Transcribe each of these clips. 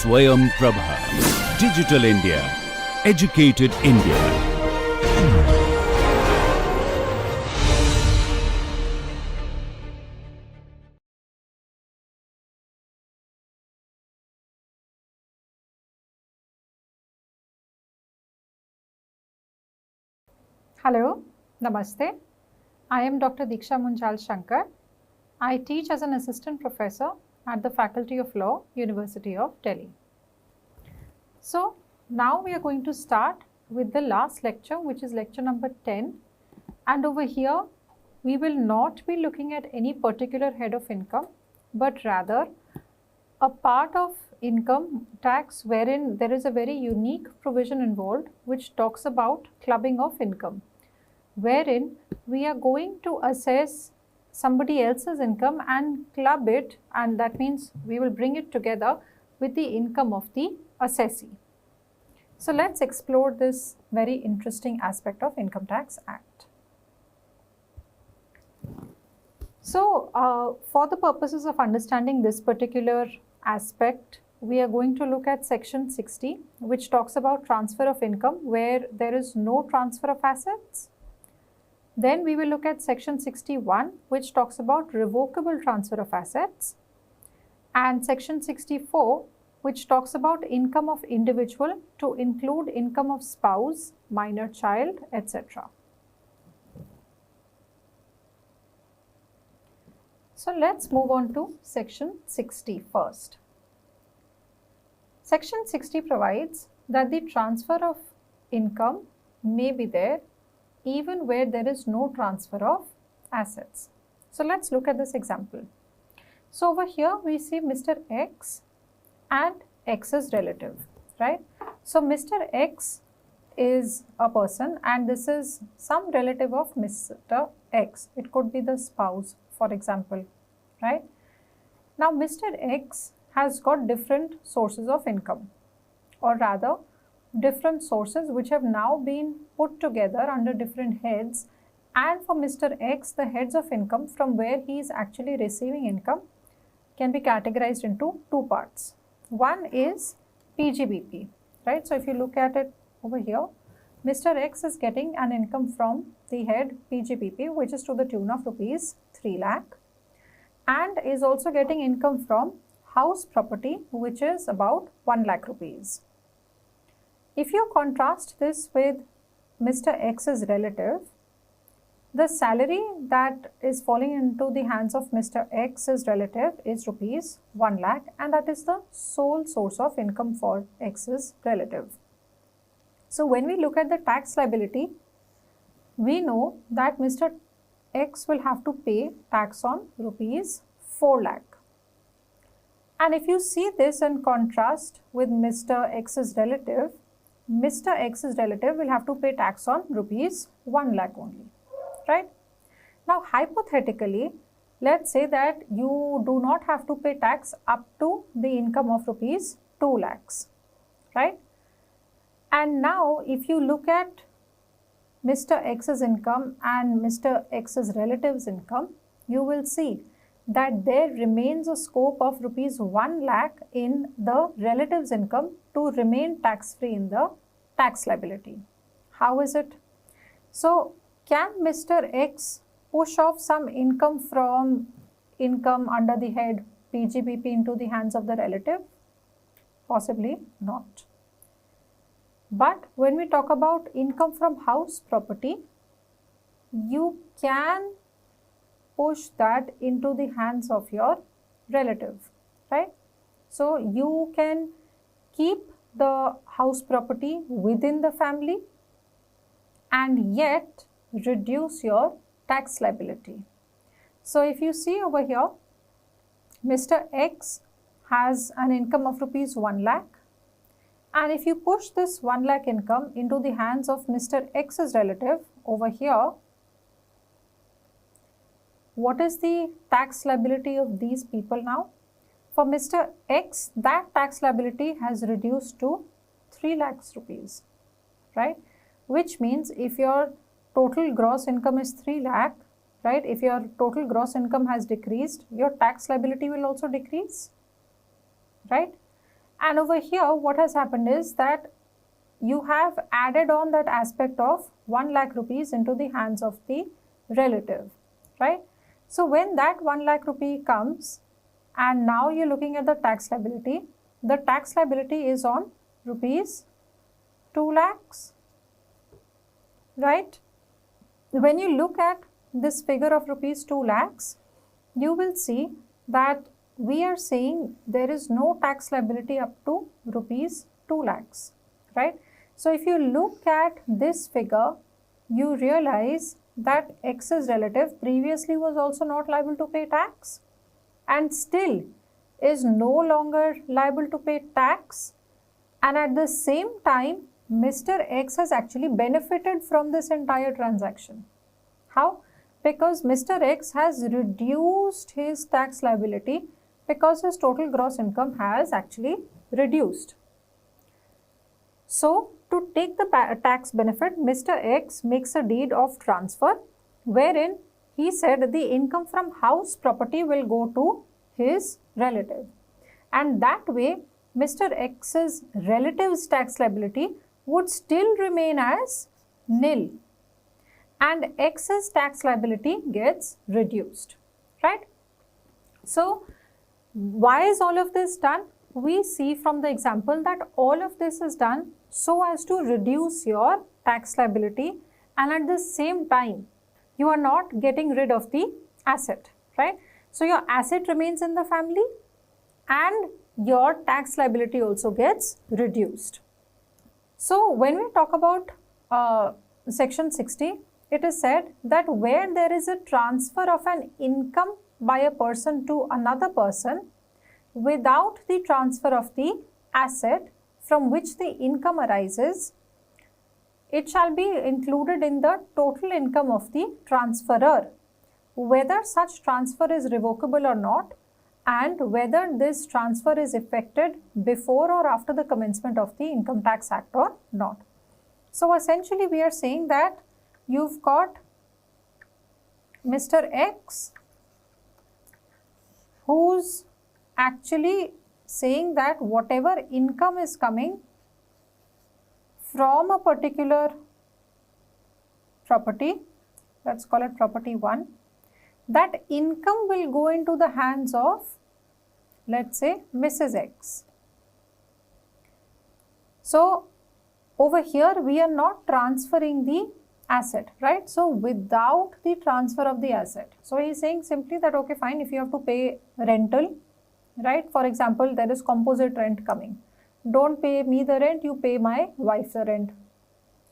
Swayam Prabha. Digital India. Educated India. Hello, Namaste. I am Dr. Diksha Munjal Shankar. I teach as an assistant professor at the Faculty of Law, University of Delhi. So, now we are going to start with the last lecture, which is lecture number 10. And over here, we will not be looking at any particular head of income, but rather a part of income tax wherein there is a very unique provision involved which talks about clubbing of income, wherein we are going to assess somebody else's income and club it, and that means we will bring it together with the income of the assessee. So let's explore this very interesting aspect of Income Tax Act. So for the purposes of understanding this particular aspect, we are going to look at section 60, which talks about transfer of income where there is no transfer of assets. Then we will look at section 61, which talks about revocable transfer of assets, and section 64, which talks about income of individual to include income of spouse, minor child, etc. So let's move on to section 60 first. Section 60 provides that the transfer of income may be there even where there is no transfer of assets. So let's look at this example. So over here we see Mr. X and X's relative, right? So Mr. X is a person and this is some relative of Mr. X. It could be the spouse, for example, right? Now Mr. X has got different sources of income, or rather different sources which have now been put together under different heads, and for Mr. X the heads of income from where he is actually receiving income can be categorized into two parts. One is PGBP, right? So if you look at it over here, Mr. X is getting an income from the head PGBP, which is to the tune of rupees 3 lakh, and is also getting income from house property, which is about 1 lakh rupees. If you contrast this with Mr. X's relative, the salary that is falling into the hands of Mr. X's relative is rupees 1 lakh, and that is the sole source of income for X's relative. So when we look at the tax liability, we know that Mr. X will have to pay tax on rupees 4 lakh. And if you see this in contrast with Mr. X's relative, Mr. X's relative will have to pay tax on rupees 1 lakh only, right? Now hypothetically, let's say that you do not have to pay tax up to the income of rupees 2 lakhs, right? And now if you look at Mr. X's income and Mr. X's relative's income, you will see that there remains a scope of rupees 1 lakh in the relative's income to remain tax-free in the tax liability. How is it? So, can Mr. X push off some income from income under the head PGBP into the hands of the relative? Possibly not. But when we talk about income from house property, you can push that into the hands of your relative, right? So you can keep the house property within the family and yet reduce your tax liability. So if you see over here, Mr. X has an income of rupees 1 lakh, and if you push this 1 lakh income into the hands of Mr. X's relative over here, what is the tax liability of these people now? For Mr. X, that tax liability has reduced to 3 lakhs rupees, right? Which means if your total gross income is 3 lakh, right? If your total gross income has decreased, your tax liability will also decrease, right? And over here what has happened is that you have added on that aspect of 1 lakh rupees into the hands of the relative, right? So when that 1 lakh rupee comes and now you're looking at the tax liability, the tax liability is on rupees 2 lakhs, right? When you look at this figure of rupees 2 lakhs, you will see that we are saying there is no tax liability up to rupees 2 lakhs, right? So if you look at this figure, you realize that X's relative previously was also not liable to pay tax and still is no longer liable to pay tax, and at the same time Mr. X has actually benefited from this entire transaction. How? Because Mr. X has reduced his tax liability because his total gross income has actually reduced. So to take the tax benefit, Mr. X makes a deed of transfer wherein he said the income from house property will go to his relative, and that way Mr. X's relative's tax liability would still remain as nil and X's tax liability gets reduced, right? So why is all of this done? We see from the example that all of this is done so as to reduce your tax liability, and at the same time you are not getting rid of the asset, right? So your asset remains in the family and your tax liability also gets reduced. So when we talk about section 60, it is said that where there is a transfer of an income by a person to another person without the transfer of the asset from which the income arises, it shall be included in the total income of the transferor, whether such transfer is revocable or not, and whether this transfer is effected before or after the commencement of the Income Tax Act or not. So essentially we are saying that you've got Mr. X who's actually saying that whatever income is coming from a particular property, let's call it property 1, that income will go into the hands of, let's say, Mrs. X. So over here we are not transferring the asset, right? So without the transfer of the asset, so he is saying simply that okay fine, if you have to pay rental, right, for example there is composite rent coming, don't pay me the rent, you pay my wife the rent,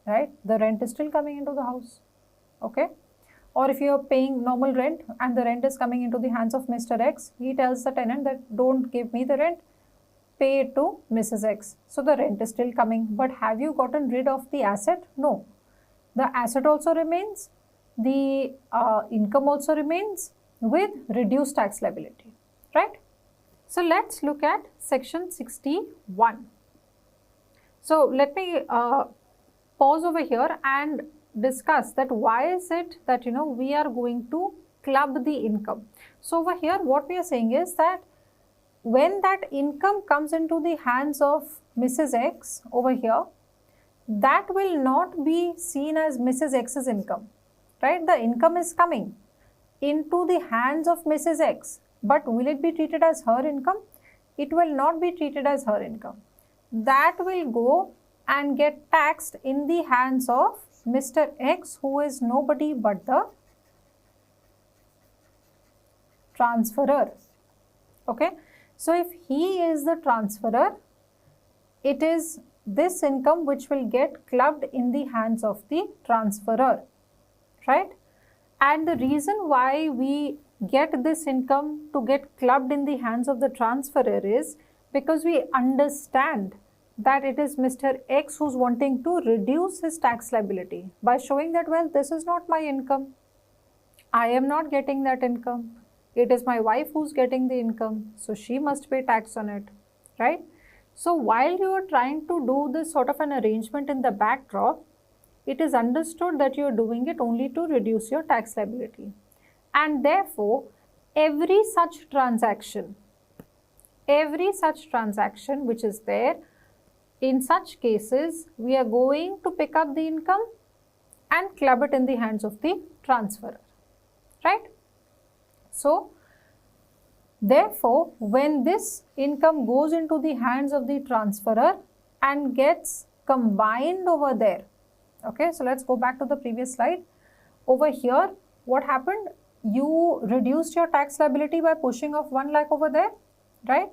right? The rent is still coming into the house, okay? Or if you are paying normal rent and the rent is coming into the hands of Mr. X, he tells the tenant that don't give me the rent, pay it to Mrs. X. So the rent is still coming, but have you gotten rid of the asset? No. The asset also remains, the income also remains with reduced tax liability, right? So let's look at section 61. So let me pause over here and discuss that why is it that we are going to club the income. So over here what we are saying is that when that income comes into the hands of Mrs. X over here, that will not be seen as Mrs. X's income, right? The income is coming into the hands of Mrs. X, but will it be treated as her income? It will not be treated as her income. That will go and get taxed in the hands of Mr. X, who is nobody but the transferor, okay? So if he is the transferor, it is this income which will get clubbed in the hands of the transferor, right? And the reason why we get this income to get clubbed in the hands of the transferor is because we understand that it is Mr. X who's wanting to reduce his tax liability by showing that, well, this is not my income, I am not getting that income, it is my wife who's getting the income, so she must pay tax on it, right? So while you are trying to do this sort of an arrangement in the backdrop, it is understood that you are doing it only to reduce your tax liability, and therefore every such transaction every such transaction which is there, in such cases, we are going to pick up the income and club it in the hands of the transferor, right? So, therefore, when this income goes into the hands of the transferor and gets combined over there, okay, so let's go back to the previous slide. Over here, what happened? You reduced your tax liability by pushing off 1 lakh over there, right?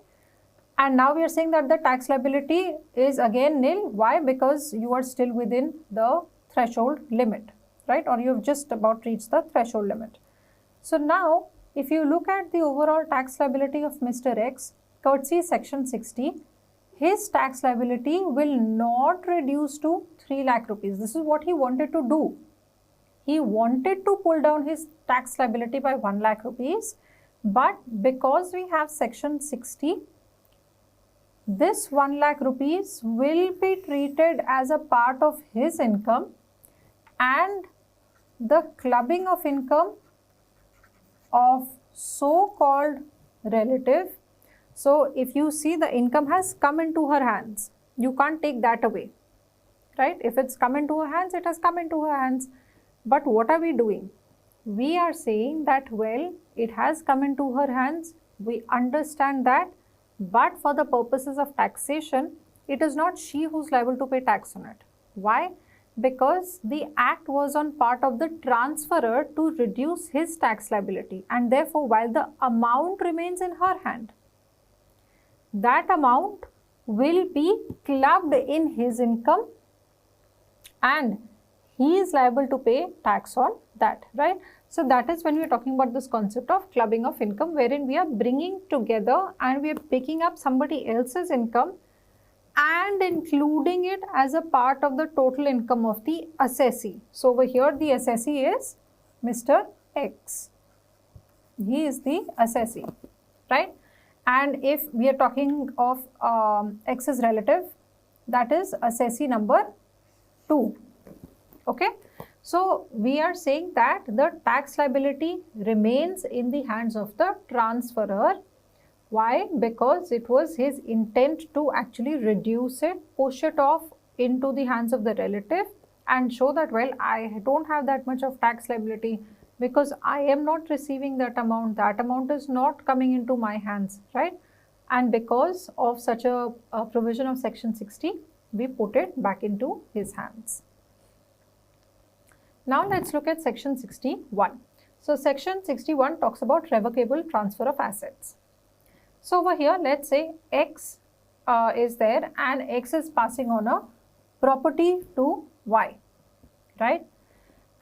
And now we are saying that the tax liability is again nil. Why? Because you are still within the threshold limit, right? Or you have just about reached the threshold limit. So now, if you look at the overall tax liability of Mr. X, courtesy section 60, his tax liability will not reduce to 3 lakh rupees. This is what he wanted to do. He wanted to pull down his tax liability by 1 lakh rupees, but because we have section 60, this 1 lakh rupees will be treated as a part of his income, and the clubbing of income of so-called relative. So, if you see, the income has come into her hands, you can't take that away, right? If it's come into her hands, it has come into her hands. But what are we doing? We are saying that, well, it has come into her hands, we understand that, but for the purposes of taxation, it is not she who's liable to pay tax on it. Why? Because the act was on part of the transferor to reduce his tax liability, and therefore, while the amount remains in her hand, that amount will be clubbed in his income and he is liable to pay tax on that, right? So, that is when we are talking about this concept of clubbing of income, wherein we are bringing together and we are picking up somebody else's income and including it as a part of the total income of the assessee. So, over here the assessee is Mr. X. He is the assessee, right? And if we are talking of X's relative, that is assessee number 2. Okay. So, we are saying that the tax liability remains in the hands of the transferor. Why? Because it was his intent to actually reduce it, push it off into the hands of the relative and show that, well, I don't have that much of tax liability because I am not receiving that amount is not coming into my hands, right? And because of such a provision of section 60, we put it back into his hands. Now, let's look at section 61. So, section 61 talks about revocable transfer of assets. So, over here, let's say X is there and X is passing on a property to Y, right?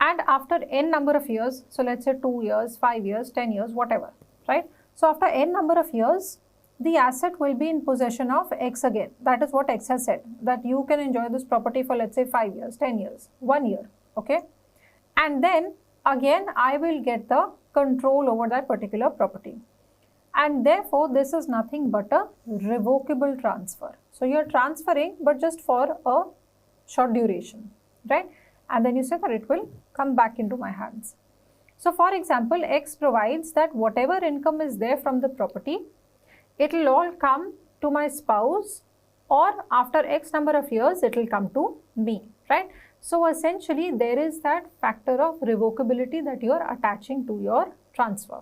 And after n number of years, so let's say 2 years, 5 years, 10 years, whatever, right? So, after n number of years, the asset will be in possession of X again. That is what X has said, that you can enjoy this property for, let's say, 5 years, 10 years, 1 year, okay? And then again, I will get the control over that particular property. And therefore, this is nothing but a revocable transfer. So, you are transferring, but just for a short duration, right? And then you say that it will come back into my hands. So, for example, X provides that whatever income is there from the property, it will all come to my spouse, or after X number of years, it will come to me, right? So, essentially, there is that factor of revocability that you are attaching to your transfer.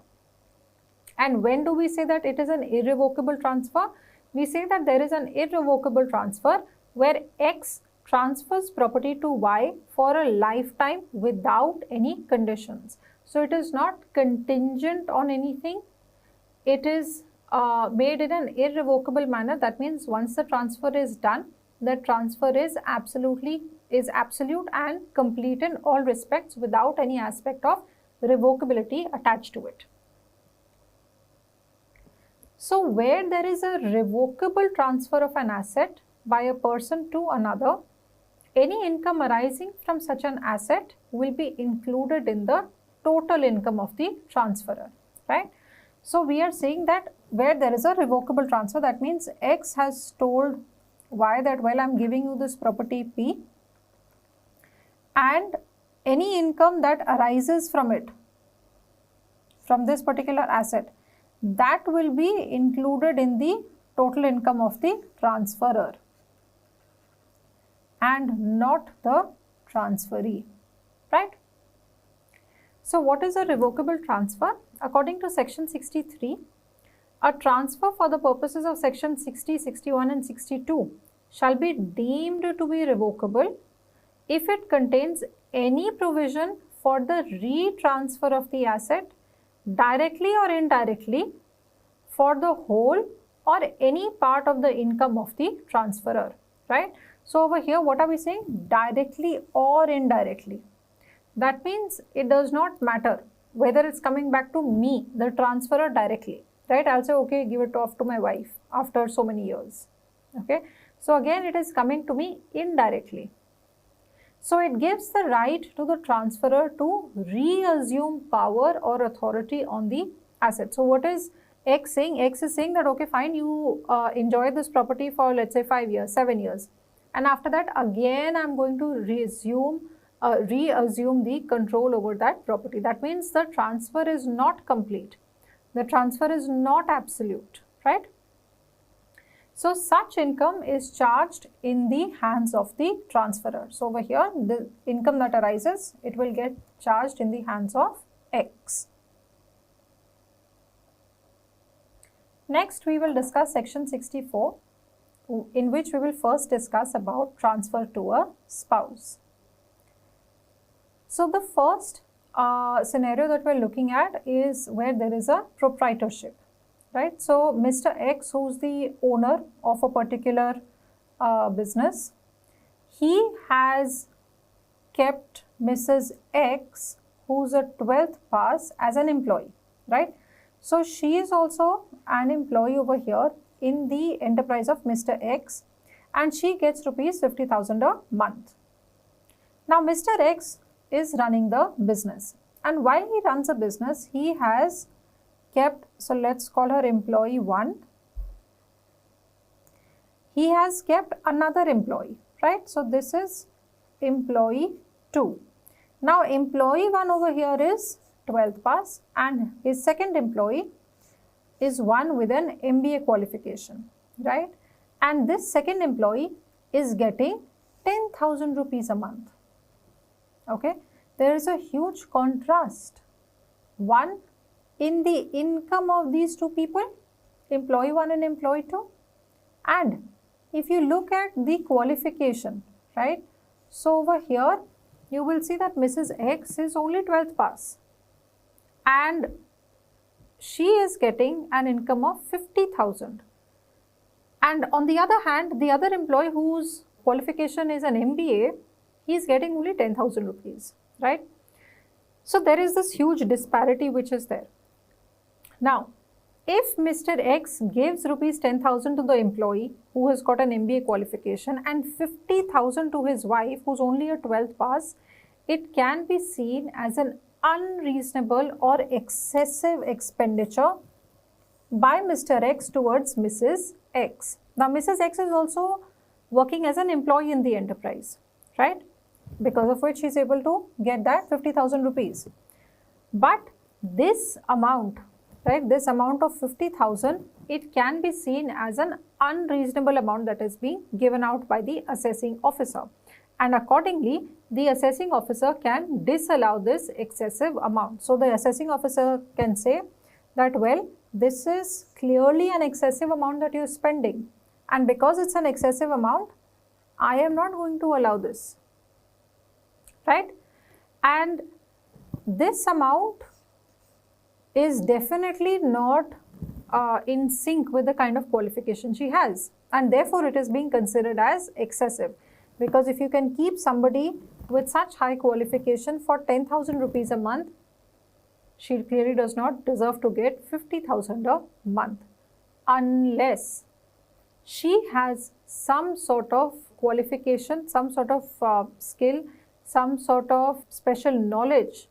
And when do we say that it is an irrevocable transfer? We say that there is an irrevocable transfer where X transfers property to Y for a lifetime without any conditions. So, it is not contingent on anything. It is made in an irrevocable manner. That means once the transfer is done, the transfer is absolute and complete in all respects without any aspect of revocability attached to it. So, where there is a revocable transfer of an asset by a person to another, any income arising from such an asset will be included in the total income of the transferor, right? So, we are saying that where there is a revocable transfer, that means X has told Y that, well, I am giving you this property P, and any income that arises from it, from this particular asset, that will be included in the total income of the transferor and not the transferee, right? So what is a revocable transfer? According to section 63, a transfer for the purposes of section 60, 61 and 62 shall be deemed to be revocable if it contains any provision for the retransfer of the asset directly or indirectly for the whole or any part of the income of the transferor, right? So over here, what are we saying? Directly or indirectly. That means it does not matter whether it's coming back to me, the transferor, directly, right? I'll say, okay, give it off to my wife after so many years, okay? So again, it is coming to me indirectly. So it gives the right to the transferor to reassume power or authority on the asset. So what is X saying? X is saying that, okay, fine, you enjoy this property for, let's say, 5 years, 7 years. And after that, again, I'm going to reassume the control over that property. That means the transfer is not complete. The transfer is not absolute, right? So such income is charged in the hands of the transferor. So over here, the income that arises, it will get charged in the hands of X. Next, we will discuss section 64, in which we will first discuss about transfer to a spouse. So the first scenario that we are looking at is where there is a proprietorship, right? So Mr. X, who's the owner of a particular business, he has kept Mrs. X, who's a 12th pass, as an employee, right? So she is also an employee over here in the enterprise of Mr. X, and she gets rupees 50,000 a month. Now Mr. X is running the business, and while he runs a business, he has kept, so let's call her employee 1. He has kept another employee, right? So this is employee 2. Now employee 1 over here is 12th pass, and his second employee is one with an MBA qualification, right? And this second employee is getting 10,000 rupees a month. Okay, there is a huge contrast. One, in the income of these two people, employee 1 and employee 2. And if you look at the qualification, right? So over here, you will see that Mrs. X is only 12th pass, and she is getting an income of 50,000. And on the other hand, the other employee whose qualification is an MBA, he is getting only 10,000 rupees, right? So there is this huge disparity which is there. Now, if Mr. X gives rupees 10,000 to the employee who has got an MBA qualification and 50,000 to his wife who's only a 12th pass, it can be seen as an unreasonable or excessive expenditure by Mr. X towards Mrs. X. Now, Mrs. X is also working as an employee in the enterprise, right? Because of which she is able to get that 50,000 rupees. But this amount, right, this amount of 50,000, it can be seen as an unreasonable amount that is being given out by the assessing officer. And accordingly, the assessing officer can disallow this excessive amount. So the assessing officer can say that, well, this is clearly an excessive amount that you are spending, and because it's an excessive amount, I am not going to allow this, right? And this amount is definitely not in sync with the kind of qualification she has, and therefore it is being considered as excessive. Because if you can keep somebody with such high qualification for 10,000 rupees a month, she clearly does not deserve to get 50,000 a month, unless she has some sort of qualification, some sort of skill, some sort of special knowledge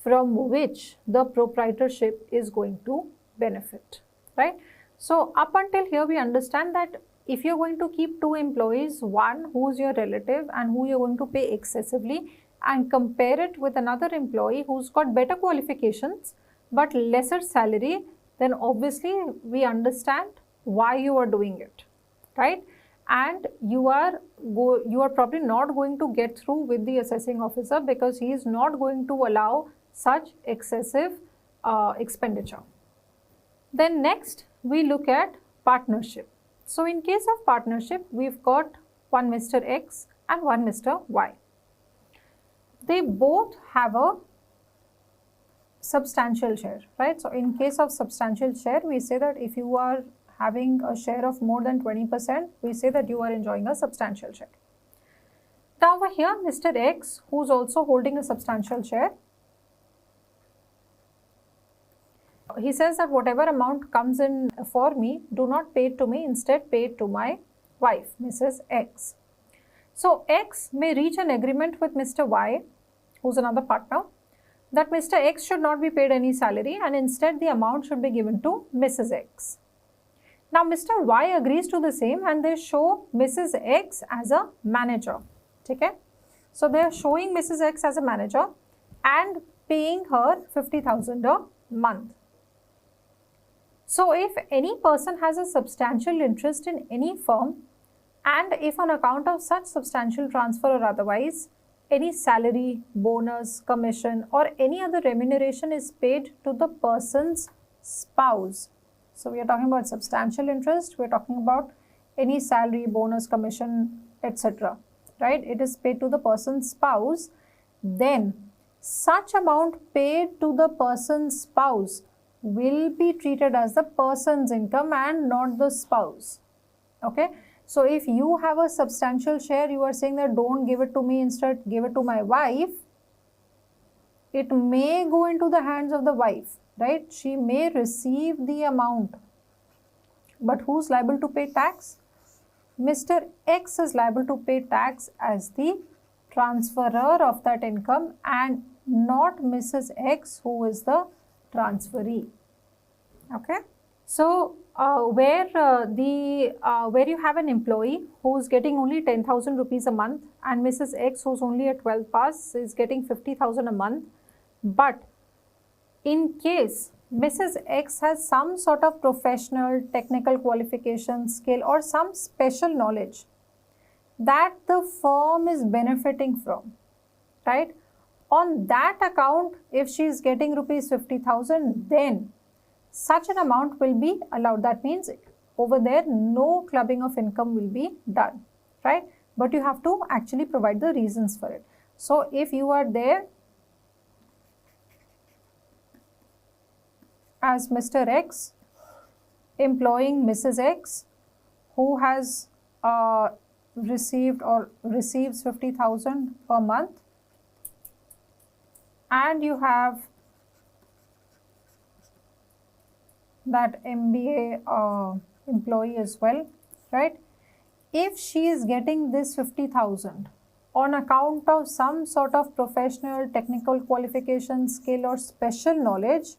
from which the proprietorship is going to benefit, right? So up until here, we understand that if you're going to keep two employees, one who's your relative and who you're going to pay excessively, and compare it with another employee who's got better qualifications but lesser salary, then obviously we understand why you are doing it, right? And you are probably not going to get through with the assessing officer because he is not going to allow such excessive expenditure. Then next we look at partnership. So in case of partnership, we've got one Mr. X and one Mr. Y. They both have a substantial share, right? So in case of substantial share, we say that if you are having a share of more than 20%, we say that you are enjoying a substantial share. Now over here, Mr. X, who's also holding a substantial share, he says that whatever amount comes in for me, do not pay it to me, instead pay it to my wife, Mrs. X. So X may reach an agreement with Mr. Y, who's another partner, that Mr. X should not be paid any salary and instead the amount should be given to Mrs. X. Now Mr. Y agrees to the same and they show Mrs. X as a manager. Okay? So they are showing Mrs. X as a manager and paying her 50,000 a month. So if any person has a substantial interest in any firm and if on account of such substantial transfer or otherwise any salary, bonus, commission or any other remuneration is paid to the person's spouse. So we are talking about substantial interest, we are talking about any salary, bonus, commission, etc. Right? It is paid to the person's spouse. Then such amount paid to the person's spouse will be treated as the person's income and not the spouse. Okay? So if you have a substantial share, you are saying that don't give it to me, instead give it to my wife. It may go into the hands of the wife, right? She may receive the amount. But who's liable to pay tax? Mr. X is liable to pay tax as the transferor of that income and not Mrs. X, who is the transferee. Okay? So where you have an employee who's getting only 10,000 rupees a month and Mrs. X, who's only a 12th pass, is getting 50,000 a month, but in case Mrs. X has some sort of professional, technical qualification, skill or some special knowledge that the firm is benefiting from, right? On that account, if she is getting rupees 50,000, then such an amount will be allowed. That means over there no clubbing of income will be done, right? But you have to actually provide the reasons for it. So if you are there as Mr. X employing Mrs. X, who has received or receives 50,000 per month, and you have that MBA employee as well, right? If she is getting this 50,000 on account of some sort of professional, technical qualification, skill or special knowledge,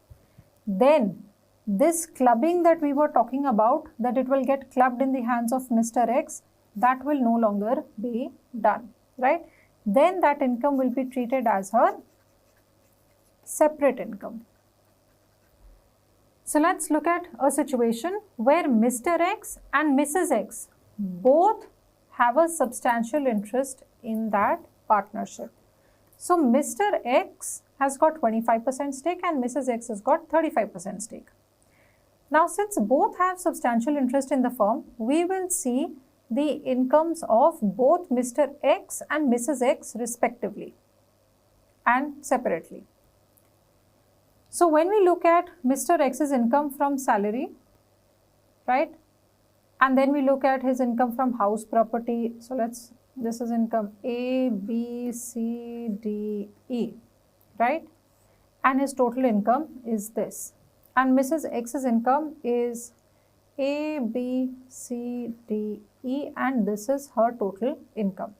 then this clubbing that we were talking about, that it will get clubbed in the hands of Mr. X, that will no longer be done, right? Then that income will be treated as her separate income. So let's look at a situation where Mr. X and Mrs. X both have a substantial interest in that partnership. So Mr. X has got 25% stake and Mrs. X has got 35% stake. Now since both have substantial interest in the firm, we will see the incomes of both Mr. X and Mrs. X respectively and separately. So when we look at Mr. X's income from salary, right, and then we look at his income from house property. So this is income A, B, C, D, E, right, and his total income is this, and Mrs. X's income is A, B, C, D, E, and this is her total income.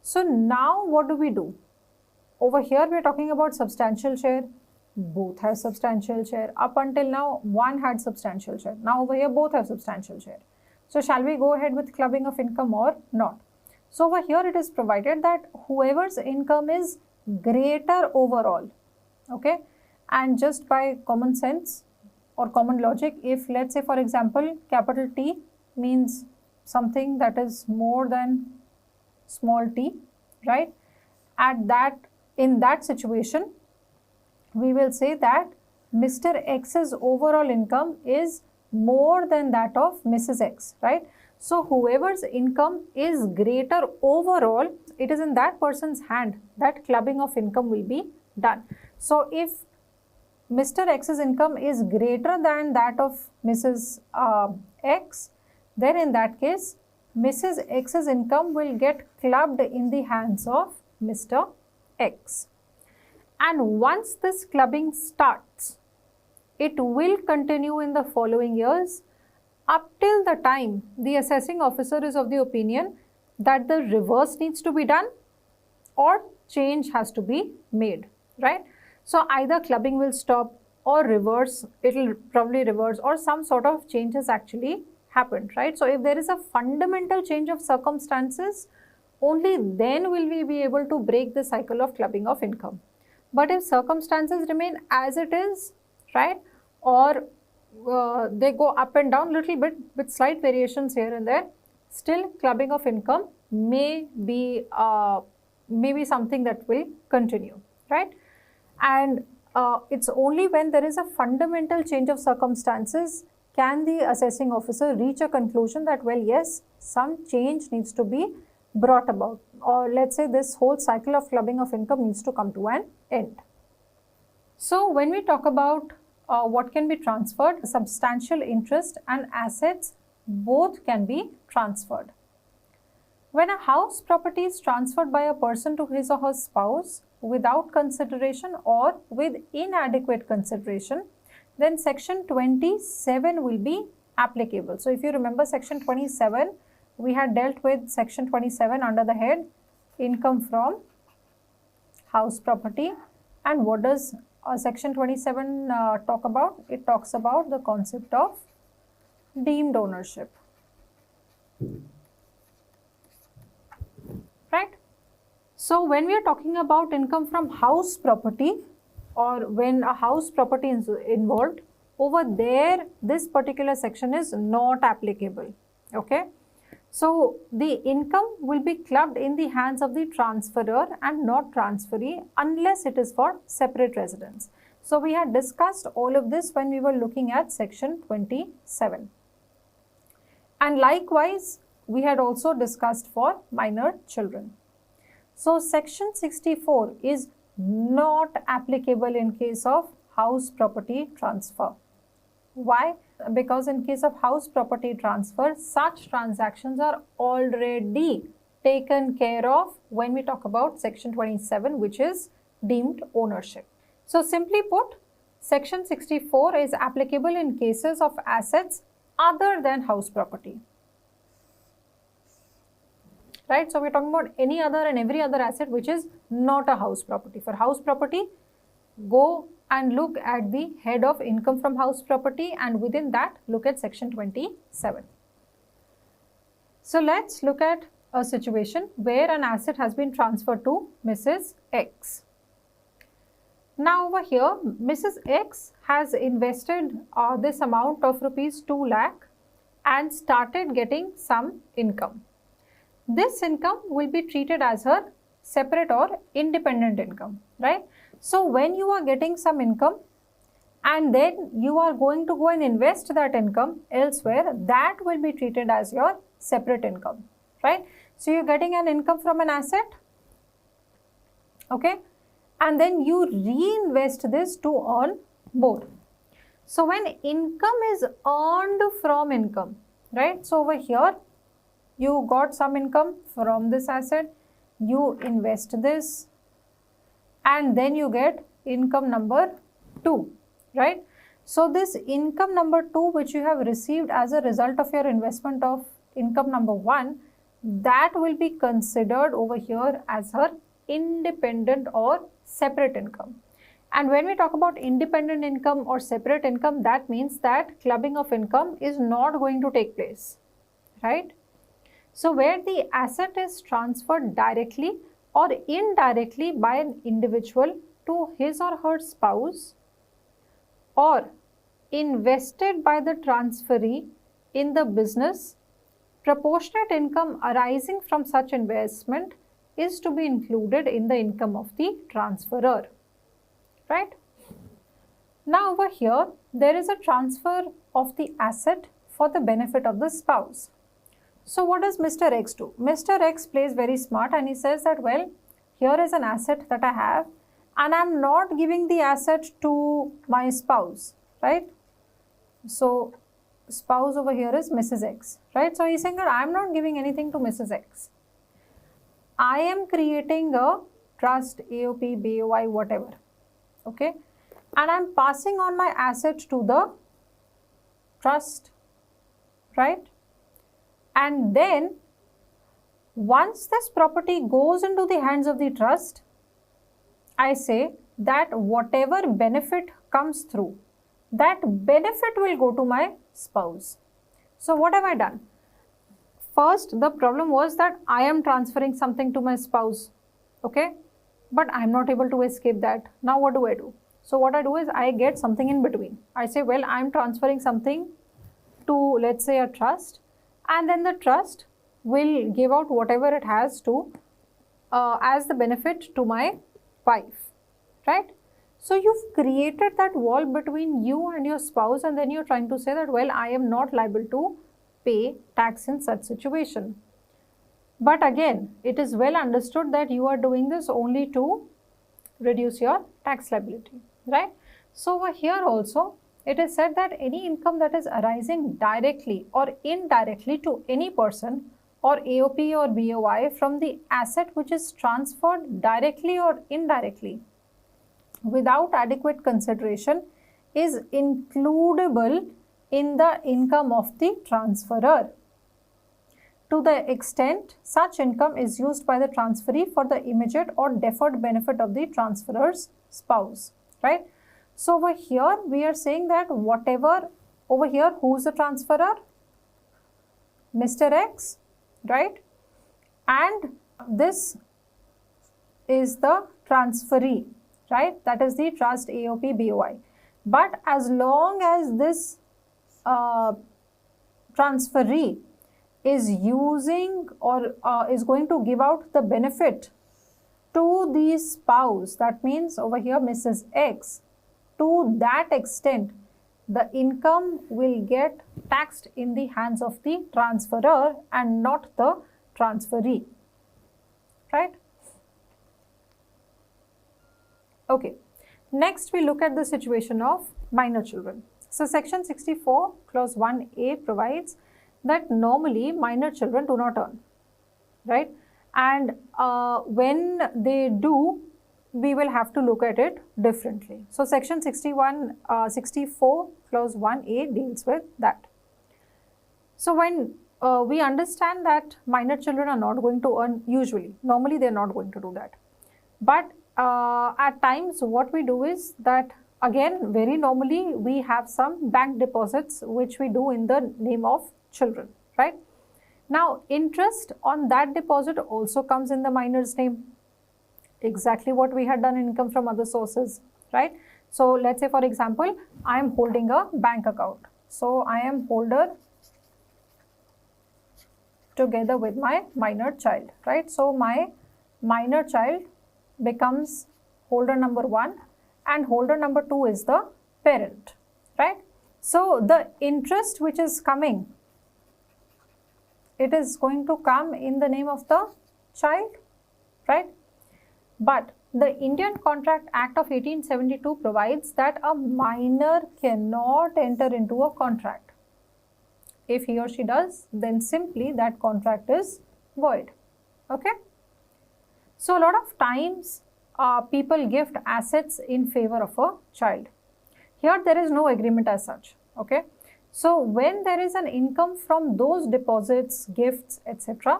So now what do? Over here we are talking about substantial share. Both have substantial share. Up until now, one had substantial share. Now over here, both have substantial share. So shall we go ahead with clubbing of income or not? So over here, it is provided that whoever's income is greater overall, okay, and just by common sense, or common logic, if let's say for example capital T means something that is more than small t, right? In that situation, we will say that Mr. X's overall income is more than that of Mrs. X, right? So whoever's income is greater overall, it is in that person's hand that clubbing of income will be done. So if Mr. X's income is greater than that of Mrs. X, then in that case, Mrs. X's income will get clubbed in the hands of Mr. X. And once this clubbing starts, it will continue in the following years up till the time the assessing officer is of the opinion that the reverse needs to be done or change has to be made, right? So either clubbing will stop or reverse, it will probably reverse, or some sort of change has actually happened, right? So if there is a fundamental change of circumstances, only then will we be able to break the cycle of clubbing of income. But if circumstances remain as it is, right, or they go up and down little bit with slight variations here and there, still clubbing of income may be something that will continue, right? And it's only when there is a fundamental change of circumstances can the assessing officer reach a conclusion that, well, yes, some change needs to be brought about, or let's say this whole cycle of clubbing of income needs to come to an end. So when we talk about what can be transferred, substantial interest and assets both can be transferred. When a house property is transferred by a person to his or her spouse without consideration or with inadequate consideration, then section 27 will be applicable. So if you remember section 27, we had dealt with section 27 under the head income from house property. And what does section 27 talk about? It talks about the concept of deemed ownership, right? So when we are talking about income from house property, or when a house property is involved, over there this particular section is not applicable, okay? So the income will be clubbed in the hands of the transferor and not transferee unless it is for separate residence. So we had discussed all of this when we were looking at section 27. And likewise, we had also discussed for minor children. So section 64 is not applicable in case of house property transfer. Why? Because in case of house property transfer, such transactions are already taken care of when we talk about section 27, which is deemed ownership. So simply put, section 64 is applicable in cases of assets other than house property, right? So we're talking about any other and every other asset which is not a house property. For house property, go and look at the head of income from house property, and within that look at section 27. So let's look at a situation where an asset has been transferred to Mrs. X. Now over here, Mrs. X has invested this amount of rupees 2 lakh and started getting some income. This income will be treated as her separate or independent income, right? So when you are getting some income and then you are going to go and invest that income elsewhere, that will be treated as your separate income, right? So you're getting an income from an asset, okay, and then you reinvest this to earn more. So when income is earned from income, right? So over here, you got some income from this asset, you invest this, and then you get income number 2, right? So this income number 2 which you have received as a result of your investment of income number 1, that will be considered over here as her independent or separate income. And when we talk about independent income or separate income, that means that clubbing of income is not going to take place, right? So where the asset is transferred directly or indirectly by an individual to his or her spouse, or invested by the transferee in the business, proportionate income arising from such investment is to be included in the income of the transferor, right? Now over here, there is a transfer of the asset for the benefit of the spouse. So what does Mr. X do? Mr. X plays very smart and he says that, well, here is an asset that I have and I am not giving the asset to my spouse, right? So spouse over here is Mrs. X, right? So he's saying that I am not giving anything to Mrs. X. I am creating a trust, AOP, BOI, whatever, okay? And I am passing on my asset to the trust, right? And then once this property goes into the hands of the trust, I say that whatever benefit comes through, that benefit will go to my spouse. So what have I done? First, the problem was that I am transferring something to my spouse, okay? But I am not able to escape that. Now what do I do? So what I do is I get something in between. I say, well, I am transferring something to, let's say, a trust, and then the trust will give out whatever it has to as the benefit to my wife, right? So you've created that wall between you and your spouse, and then you're trying to say that, well, I am not liable to pay tax in such situation. But again, it is well understood that you are doing this only to reduce your tax liability, right? So over here also, it is said that any income that is arising directly or indirectly to any person or AOP or BOI from the asset which is transferred directly or indirectly without adequate consideration is includable in the income of the transferor, to the extent such income is used by the transferee for the immediate or deferred benefit of the transferor's spouse, right? So over here we are saying that whatever, over here who is the transferor? Mr. X, right? And this is the transferee, right? That is the trust, AOP, BOI. But as long as this transferee is using or is going to give out the benefit to the spouse, that means over here Mrs. X, to that extent the income will get taxed in the hands of the transferor and not the transferee, right? Okay, next we look at the situation of minor children. So section 64 clause 1a provides that normally minor children do not earn, right? And when they do, we will have to look at it differently. So section 64 clause 1a deals with that. So when we understand that minor children are not going to earn usually, normally they are not going to do that. But at times what we do is that, again, very normally we have some bank deposits which we do in the name of children, right? Now interest on that deposit also comes in the minor's name, exactly what we had done in income from other sources, right? So let's say for example, I am holding a bank account. So I am holder together with my minor child, right? So my minor child becomes holder number 1 and holder number 2 is the parent, right? So the interest which is coming, it is going to come in the name of the child, right? But the Indian Contract Act of 1872 provides that a minor cannot enter into a contract. If he or she does, then simply that contract is void, okay? So a lot of times people gift assets in favor of a child. Here there is no agreement as such, okay? So when there is an income from those deposits, gifts, etc.,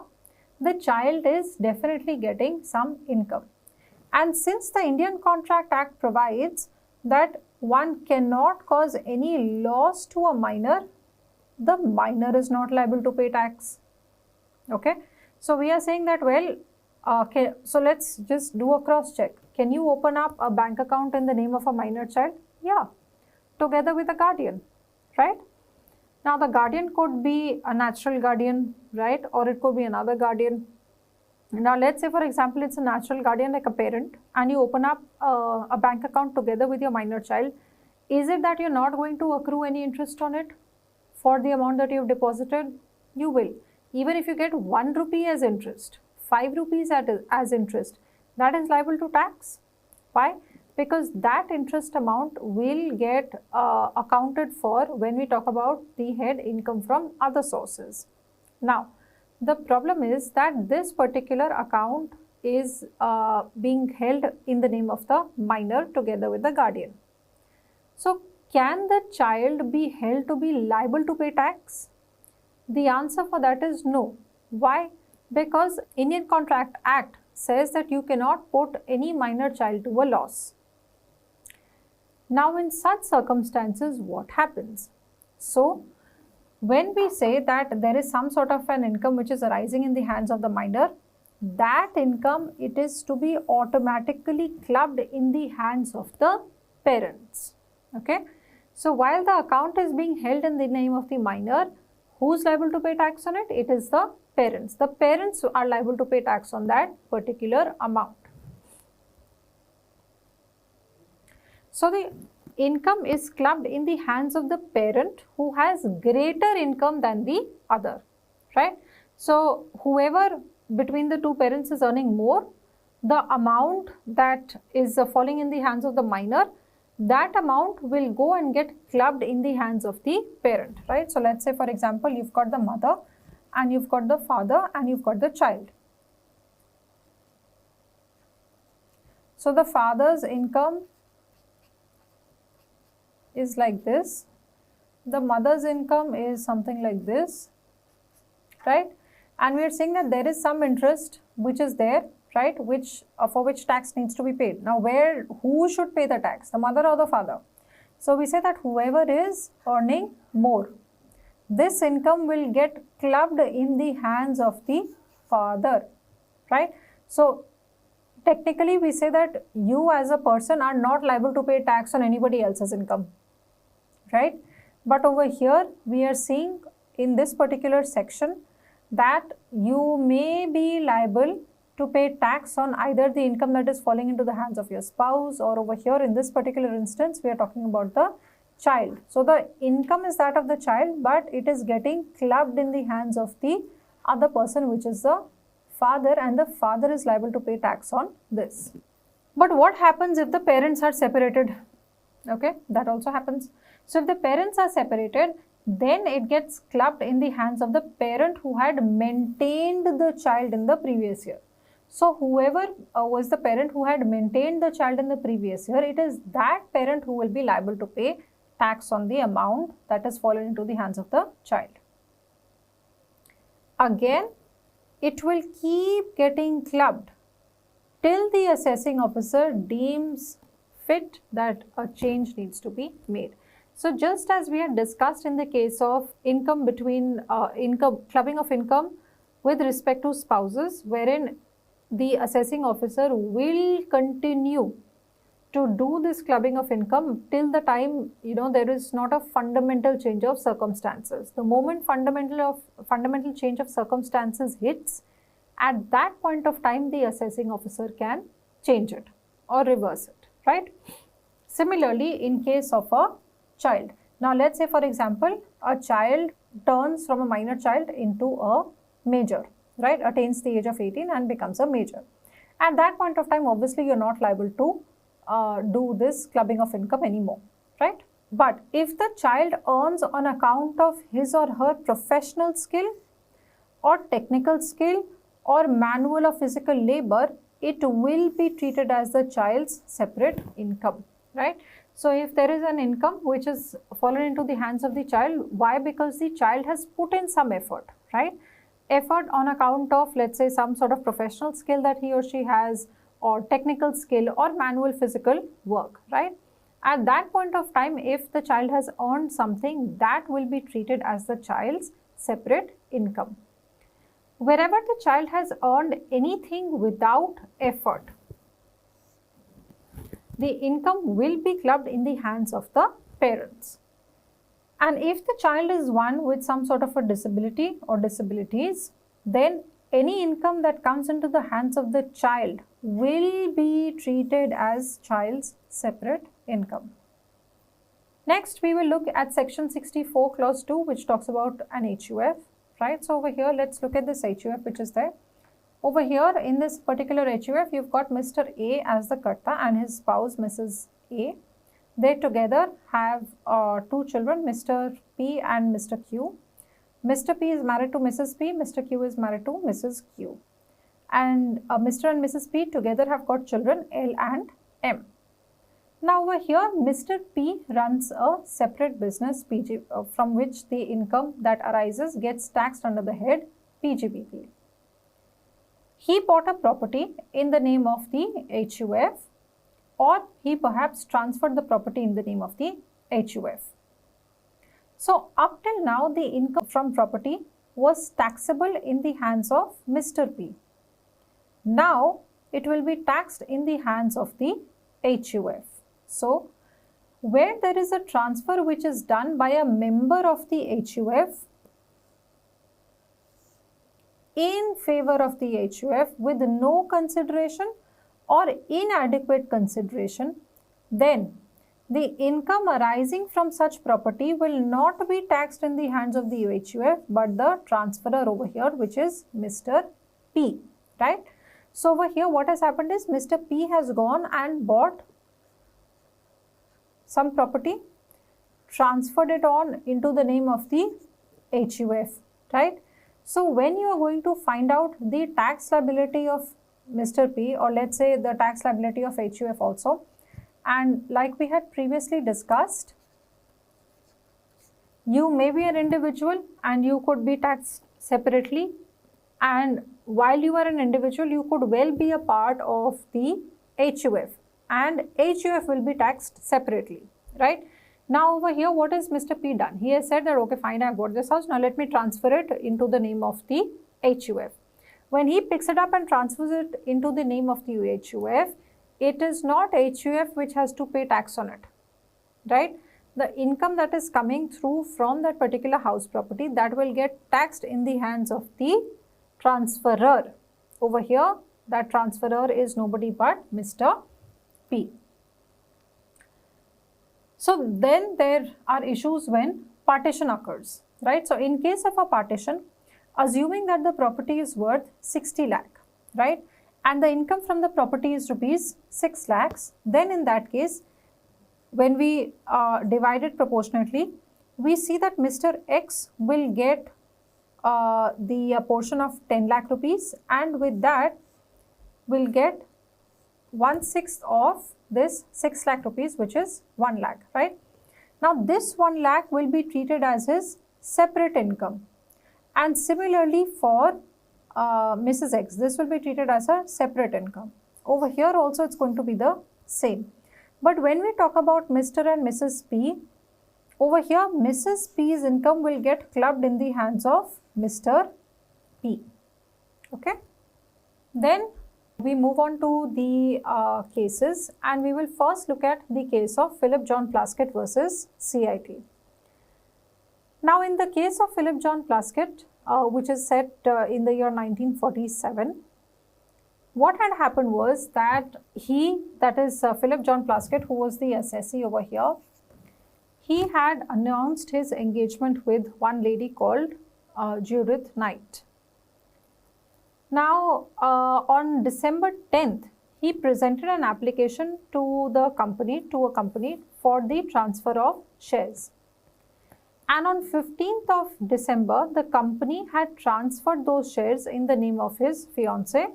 the child is definitely getting some income. And since the Indian Contract Act provides that one cannot cause any loss to a minor, the minor is not liable to pay tax, okay? So we are saying that, well, okay, so let's just do a cross check. Can you open up a bank account in the name of a minor child? Yeah. together with a guardian, right? Now the guardian could be a natural guardian, right, or it could be another guardian. Now let's say for example it's a natural guardian like a parent, and you open up a bank account together with your minor child. Is it that you're not going to accrue any interest on it for the amount that you've deposited? You will. Even if you get 1 rupee as interest, 5 rupees as interest, that is liable to tax. Why? Because that interest amount will get accounted for when we talk about the head income from other sources. Now, the problem is that this particular account is being held in the name of the minor together with the guardian. So, can the child be held to be liable to pay tax? The answer for that is no. Why? Because Indian Contract Act says that you cannot put any minor child to a loss. Now in such circumstances, what happens? So when we say that there is some sort of an income which is arising in the hands of the minor, that income, it is to be automatically clubbed in the hands of the parents. Okay. So while the account is being held in the name of the minor, who's liable to pay tax on it? It is the parents. The parents are liable to pay tax on that particular amount. So the income is clubbed in the hands of the parent who has greater income than the other, right? So whoever between the two parents is earning more, the amount that is falling in the hands of the minor, that amount will go and get clubbed in the hands of the parent, right? So let's say for example, you've got the mother and you've got the father and you've got the child. So the father's income is like this, the mother's income is something like this, right? And we are saying that there is some interest which is there, right, which for which tax needs to be paid. Now who should pay the tax, the mother or the father? So we say that whoever is earning more, this income will get clubbed in the hands of the father, right? So technically we say that you as a person are not liable to pay tax on anybody else's income, right? But over here we are seeing in this particular section that you may be liable to pay tax on either the income that is falling into the hands of your spouse, or over here in this particular instance we are talking about the child. So the income is that of the child, but it is getting clubbed in the hands of the other person, which is the father, and the father is liable to pay tax on this. But what happens if the parents are separated? Okay, that also happens. So if the parents are separated, then it gets clubbed in the hands of the parent who had maintained the child in the previous year. So whoever was the parent who had maintained the child in the previous year, it is that parent who will be liable to pay tax on the amount that has fallen into the hands of the child. Again, it will keep getting clubbed till the assessing officer deems fit that a change needs to be made. So just as we had discussed in the case of income between clubbing of income with respect to spouses, wherein the assessing officer will continue to do this clubbing of income till the time there is not a fundamental change of circumstances. The moment fundamental change of circumstances hits, at that point of time the assessing officer can change it or reverse it, right? Similarly, in case of a child. Now let's say for example, a child turns from a minor child into a major, right, attains the age of 18 and becomes a major. At that point of time, obviously you're not liable to do this clubbing of income anymore, right? But if the child earns on account of his or her professional skill or technical skill or manual or physical labor, it will be treated as the child's separate income, right? So if there is an income which is fallen into the hands of the child, why? Because the child has put in some effort, right? Effort on account of, let's say, some sort of professional skill that he or she has, or technical skill or manual physical work, right? At that point of time, if the child has earned something, that will be treated as the child's separate income. Wherever the child has earned anything without effort, the income will be clubbed in the hands of the parents. And if the child is one with some sort of a disability or disabilities, then any income that comes into the hands of the child will be treated as child's separate income. Next, we will look at section 64 clause 2, which talks about an HUF, right? So over here, let's look at this HUF which is there. Over here in this particular HUF, you've got Mr. A as the Karta and his spouse Mrs. A. They together have two children, Mr. P and Mr. Q. Mr. P is married to Mrs. P, Mr. Q is married to Mrs. Q. And Mr. and Mrs. P together have got children L and M. Now over here, Mr. P runs a separate business PG, from which the income that arises gets taxed under the head PGBP. He bought a property in the name of the HUF, or he perhaps transferred the property in the name of the HUF. So up till now, the income from property was taxable in the hands of Mr. P. Now it will be taxed in the hands of the HUF. So where there is a transfer which is done by a member of the HUF in favor of the HUF with no consideration or inadequate consideration, then the income arising from such property will not be taxed in the hands of the HUF, but the transferor over here, which is Mr. P, right? So over here, what has happened is Mr. P has gone and bought some property, transferred it on into the name of the HUF, right? So when you are going to find out the tax liability of Mr. P, or let's say the tax liability of HUF also, and like we had previously discussed, you may be an individual and you could be taxed separately, and while you are an individual, you could well be a part of the HUF, and HUF will be taxed separately, right? Now over here, what has Mr. P done? He has said that, okay, fine, I bought this house, now let me transfer it into the name of the HUF. When he picks it up and transfers it into the name of the HUF, it is not HUF which has to pay tax on it, right? The income that is coming through from that particular house property, that will get taxed in the hands of the transferor. Over here, that transferor is nobody but Mr. P. So then there are issues when partition occurs, right? So in case of a partition, assuming that the property is worth 60 lakh, right? And the income from the property is rupees 6 lakhs, then in that case, when we divide it proportionately, we see that Mr. X will get the portion of 10 lakh rupees, and with that will get 1/6 of this 6 lakh rupees, which is 1 lakh, right? Now this 1 lakh will be treated as his separate income, and similarly for Mrs. X, this will be treated as a separate income. Over here also it's going to be the same. But when we talk about Mr. and Mrs. P, over here Mrs. P's income will get clubbed in the hands of Mr. P, okay? Then we move on to the cases, and we will first look at the case of Philip John Plaskett versus CIT. Now in the case of Philip John Plaskett, which is set in the year 1947, what had happened was that Philip John Plaskett, who was the assessee over here, he had announced his engagement with one lady called Judith Knight. Now on December 10th, he presented an application to a company for the transfer of shares. And on 15th of December, the company had transferred those shares in the name of his fiancée,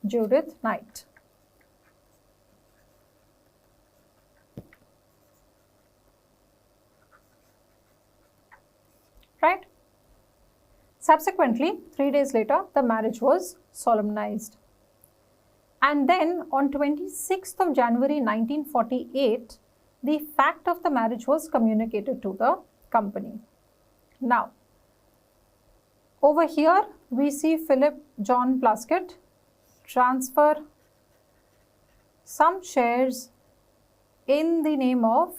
Judith Knight. Right? Subsequently, 3 days later, the marriage was solemnized. And then on 26th of January 1948, the fact of the marriage was communicated to the company. Now, over here we see Philip John Plaskett transfer some shares in the name of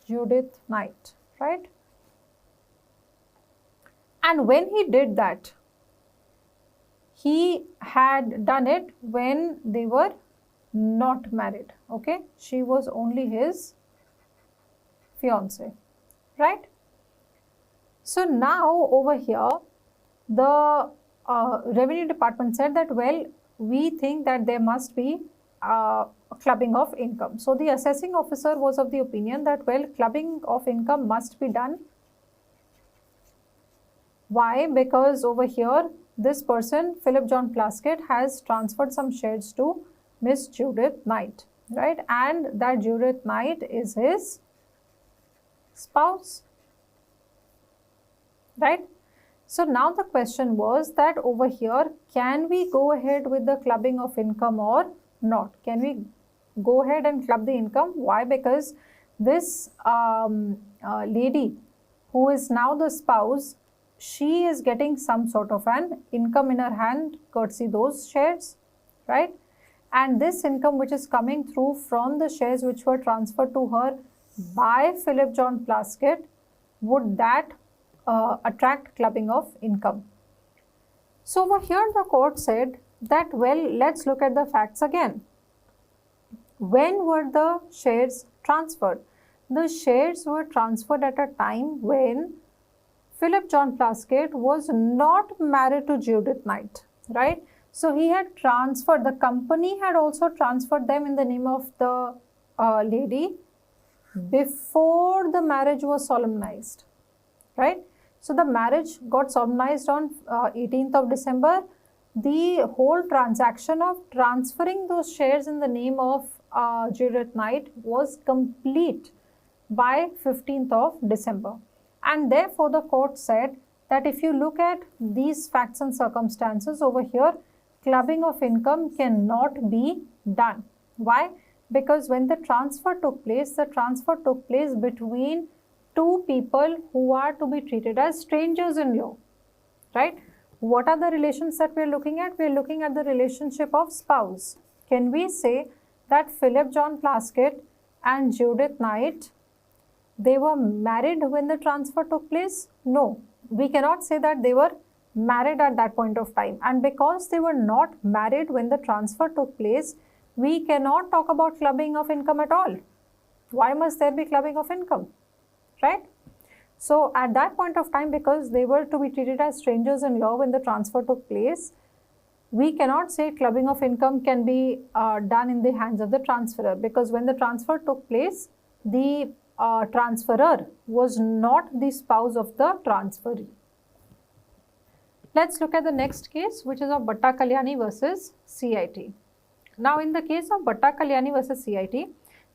Judith Knight, right? And when he did that, he had done it when they were not married, okay? She was only his fiance, right? So now over here, the revenue department said that, well, we think that there must be clubbing of income. So the assessing officer was of the opinion that, well, clubbing of income must be done. Why? Because over here, this person, Philip John Plaskett, has transferred some shares to Miss Judith Knight, right? And that Judith Knight is his spouse, right? So now the question was that over here, can we go ahead with the clubbing of income or not? Can we go ahead and club the income? Why? Because this lady who is now the spouse, she is getting some sort of an income in her hand courtesy those shares, right? And this income which is coming through from the shares which were transferred to her by Philip John Plaskett, would that attract clubbing of income? So over here the court said that, well, let's look at the facts again. When were the shares transferred? The shares were transferred at a time when Philip John Plaskett was not married to Judith Knight, right? So he had transferred, the company had also transferred them in the name of the lady before the marriage was solemnized, right? So the marriage got solemnized on 18th of December. The whole transaction of transferring those shares in the name of Judith Knight was complete by 15th of December. And therefore, the court said that if you look at these facts and circumstances over here, clubbing of income cannot be done. Why? Because when the transfer took place between two people who are to be treated as strangers in law, right? What are the relations that we are looking at? We are looking at the relationship of spouse. Can we say that Philip John Plaskett and Judith Knight, they were married when the transfer took place? No, we cannot say that they were married at that point of time. And because they were not married when the transfer took place, we cannot talk about clubbing of income at all. Why must there be clubbing of income, right? So at that point of time, because they were to be treated as strangers in law when the transfer took place, we cannot say clubbing of income can be done in the hands of the transferor, because when the transfer took place, the transferor was not the spouse of the transferee. Let's look at the next case, which is of Bhatta Kalyani versus CIT. Now, in the case of Bhatta Kalyani versus CIT,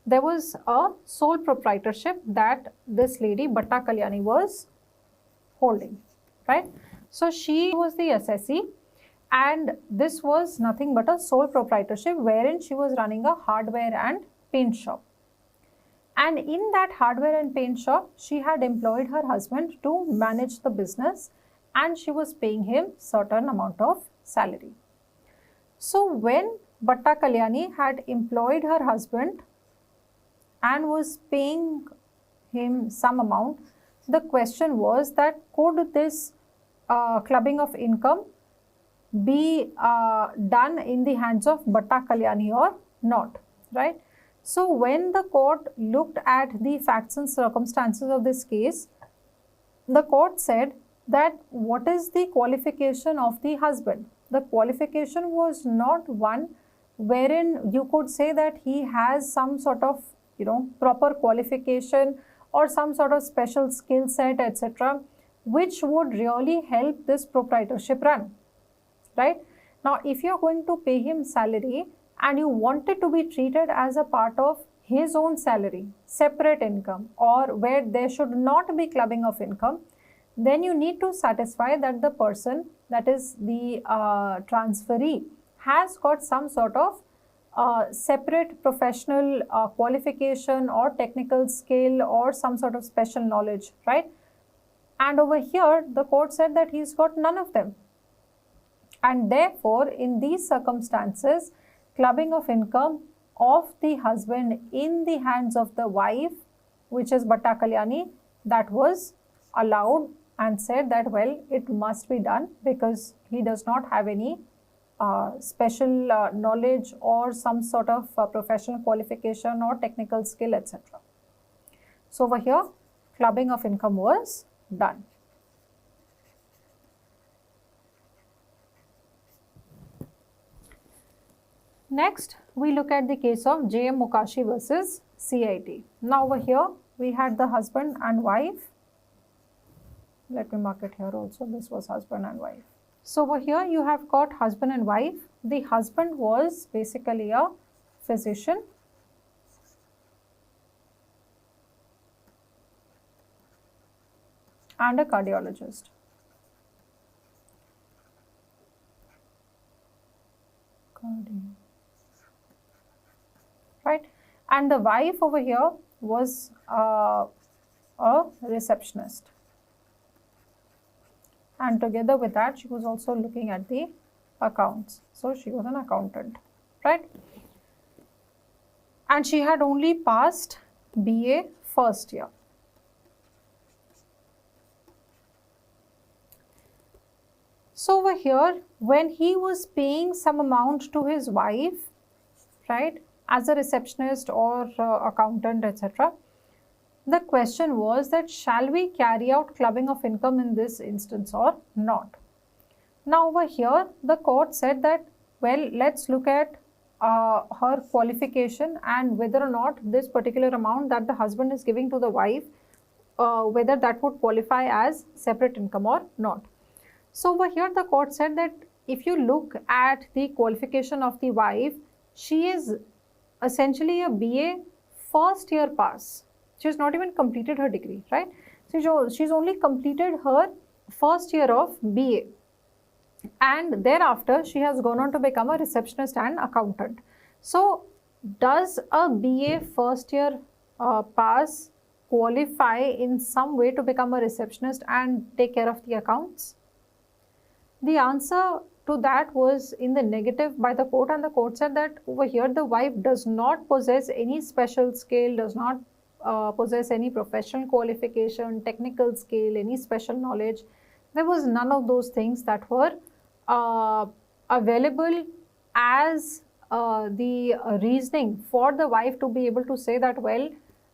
there was a sole proprietorship that this lady Bhatta Kalyani was holding, right? So she was the assessee, and this was nothing but a sole proprietorship wherein she was running a hardware and paint shop. And in that hardware and paint shop, she had employed her husband to manage the business, and she was paying him certain amount of salary. So when Bhatta Kalyani had employed her husband and was paying him some amount, the question was that could this clubbing of income be done in the hands of Bhatta Kalyani or not, right? So when the court looked at the facts and circumstances of this case, the court said that what is the qualification of the husband? The qualification was not one wherein you could say that he has some sort of, proper qualification or some sort of special skill set, etc., which would really help this proprietorship run, right? Now, if you are going to pay him salary and you want it to be treated as a part of his own salary, separate income, or where there should not be clubbing of income, then you need to satisfy that the person, that is the transferee, has got some sort of separate professional qualification or technical skill or some sort of special knowledge, right? And over here, the court said that he's got none of them. And therefore, in these circumstances, clubbing of income of the husband in the hands of the wife which is Bhatta Kalyani, that was allowed and said that, well, it must be done because he does not have any special knowledge or some sort of professional qualification or technical skill, etc. So over here, clubbing of income was done. Next, we look at the case of J.M. Mukashi versus CIT. Now over here, we had the husband and wife. Let me mark it here also. This was husband and wife. So over here, you have got husband and wife. The husband was basically a physician. And a cardiologist. Right, and the wife over here was a receptionist, and together with that she was also looking at the accounts, so she was an accountant, right, and she had only passed BA first year. So over here, when he was paying some amount to his wife, right, as a receptionist or accountant, etc., the question was that shall we carry out clubbing of income in this instance or not? Now over here, the court said that, well, let's look at her qualification and whether or not this particular amount that the husband is giving to the wife, whether that would qualify as separate income or not. So over here, the court said that if you look at the qualification of the wife, she is essentially a BA first year pass. She has not even completed her degree, right? So she's only completed her first year of BA, and thereafter she has gone on to become a receptionist and accountant. So does a BA first year pass qualify in some way to become a receptionist and take care of the accounts? The answer to that was in the negative by the court, and the court said that over here the wife does not possess any special skill, does not possess any professional qualification, technical skill, any special knowledge. There was none of those things that were available as the reasoning for the wife to be able to say that, well,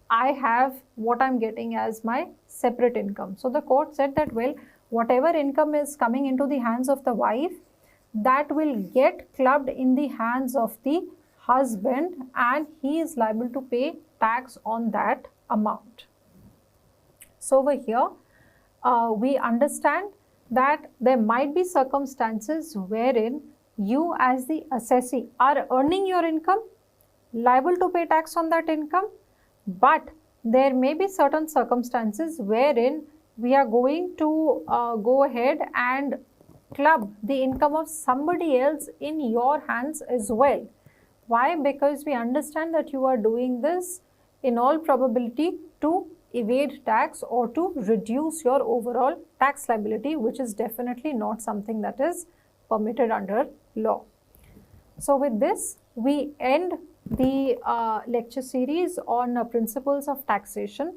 I have what I'm getting as my separate income. So the court said that, well, whatever income is coming into the hands of the wife, that will get clubbed in the hands of the husband, and he is liable to pay tax on that amount. So over here, we understand that there might be circumstances wherein you as the assessee are earning your income, liable to pay tax on that income, but there may be certain circumstances wherein we are going to go ahead and club the income of somebody else in your hands as well. Why? Because we understand that you are doing this in all probability to evade tax or to reduce your overall tax liability, which is definitely not something that is permitted under law. So with this, we end the lecture series on principles of taxation,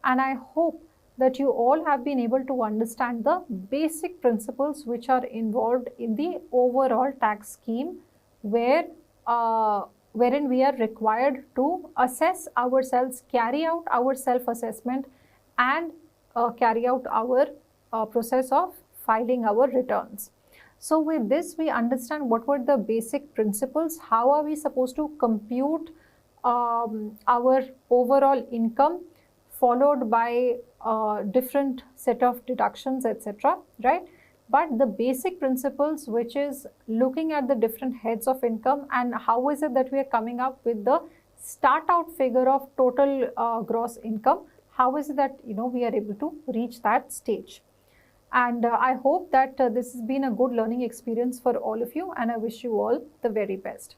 and I hope that you all have been able to understand the basic principles which are involved in the overall tax scheme, wherein we are required to assess ourselves, carry out our self-assessment, and carry out our process of filing our returns. So with this, we understand what were the basic principles, how are we supposed to compute our overall income, followed by different set of deductions, etc., right? But the basic principles, which is looking at the different heads of income and how is it that we are coming up with the start out figure of total gross income, how is it that we are able to reach that stage. And I hope that this has been a good learning experience for all of you, and I wish you all the very best.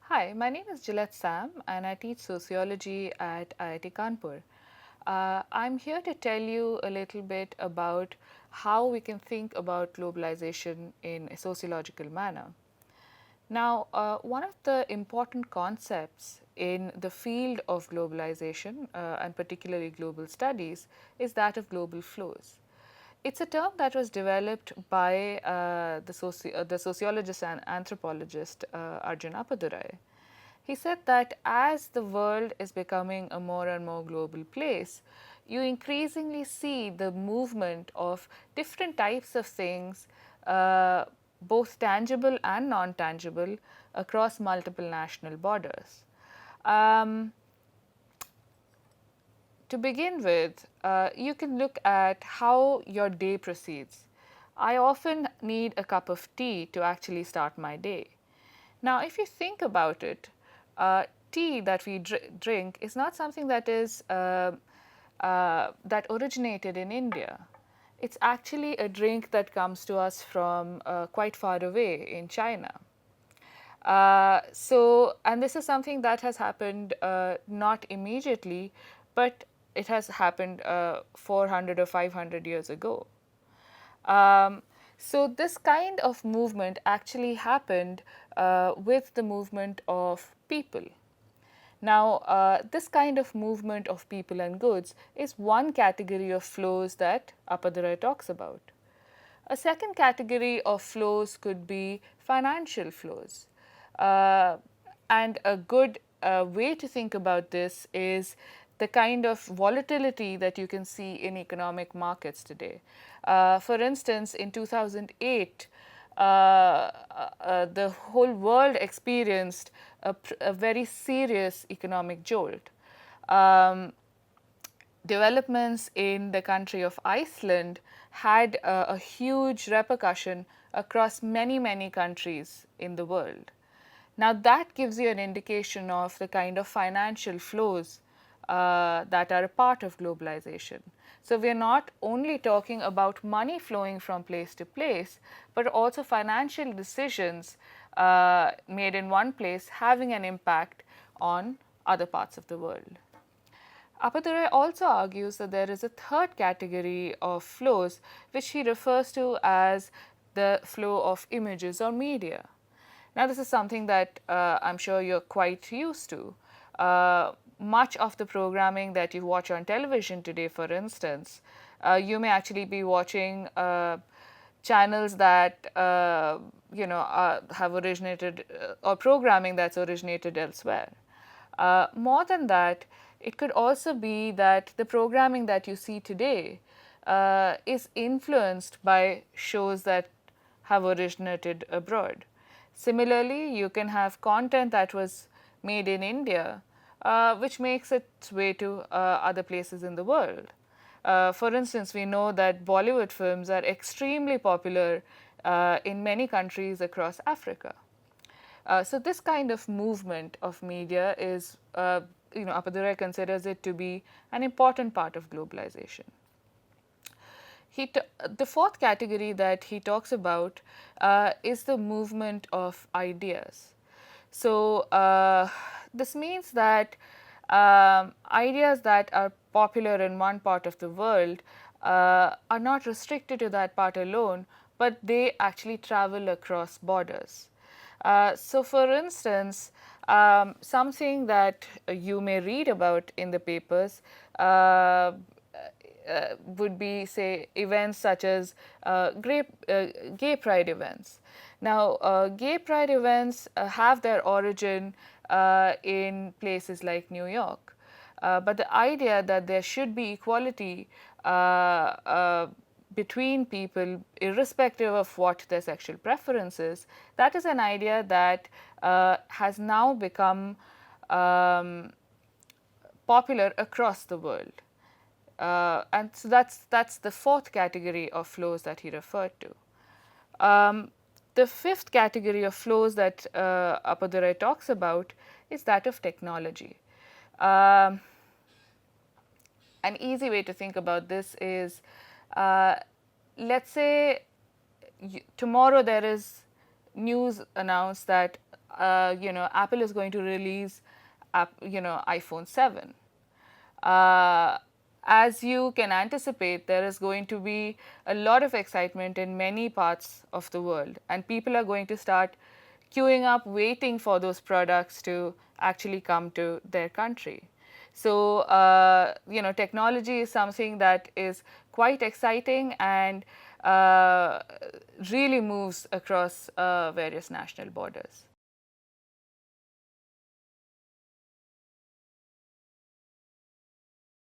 Hi, my name is Gillette Sam and I teach sociology at IIT Kanpur. I'm here to tell you a little bit about how we can think about globalization in a sociological manner. Now, one of the important concepts in the field of globalization, and particularly global studies, is that of global flows. It's a term that was developed by the sociologist and anthropologist Arjun Appadurai. He said that as the world is becoming a more and more global place, you increasingly see the movement of different types of things, both tangible and non tangible, across multiple national borders. Um, to begin with, you can look at how your day proceeds. I often need a cup of tea to actually start my day. Now, if you think about it, tea that we drink is not something that is that originated in India. It's actually a drink that comes to us from quite far away in China. And this is something that has happened not immediately, but it has happened 400 or 500 years ago. Um, so this kind of movement actually happened with the movement of people. Now, this kind of movement of people and goods is one category of flows that Appadurai talks about. A second category of flows could be financial flows. Uh, and a good way to think about this is the kind of volatility that you can see in economic markets today. For instance, in 2008, the whole world experienced a very serious economic jolt. Developments in the country of Iceland had a huge repercussion across many, many countries in the world. Now, that gives you an indication of the kind of financial flows that are a part of globalization. So, we are not only talking about money flowing from place to place, but also financial decisions made in one place having an impact on other parts of the world. Appadurai also argues that there is a third category of flows which he refers to as the flow of images or media. Now, this is something that I'm sure you're quite used to. Much of the programming that you watch on television today, for instance, you may actually be watching channels that have originated or programming that's originated elsewhere. More than that, it could also be that the programming that you see today is influenced by shows that have originated abroad. Similarly, you can have content that was made in India, which makes its way to other places in the world. For instance, we know that Bollywood films are extremely popular in many countries across Africa. So this kind of movement of media is, Appadurai considers it to be an important part of globalization. The fourth category that he talks about is the movement of ideas. So this means that ideas that are popular in one part of the world are not restricted to that part alone, but they actually travel across borders. So, for instance, something that you may read about in the papers would be, say, events such as gay pride events. Now, gay pride events have their origin in places like New York. But the idea that there should be equality between people, irrespective of what their sexual preference is, that is an idea that has now become popular across the world. And so that's the fourth category of flows that he referred to. The fifth category of flows that Appadurai talks about is that of technology. An easy way to think about this is, let's say tomorrow there is news announced that Apple is going to release, iPhone 7. As you can anticipate, there is going to be a lot of excitement in many parts of the world, and people are going to start queuing up, waiting for those products to actually come to their country. So, technology is something that is quite exciting and really moves across various national borders.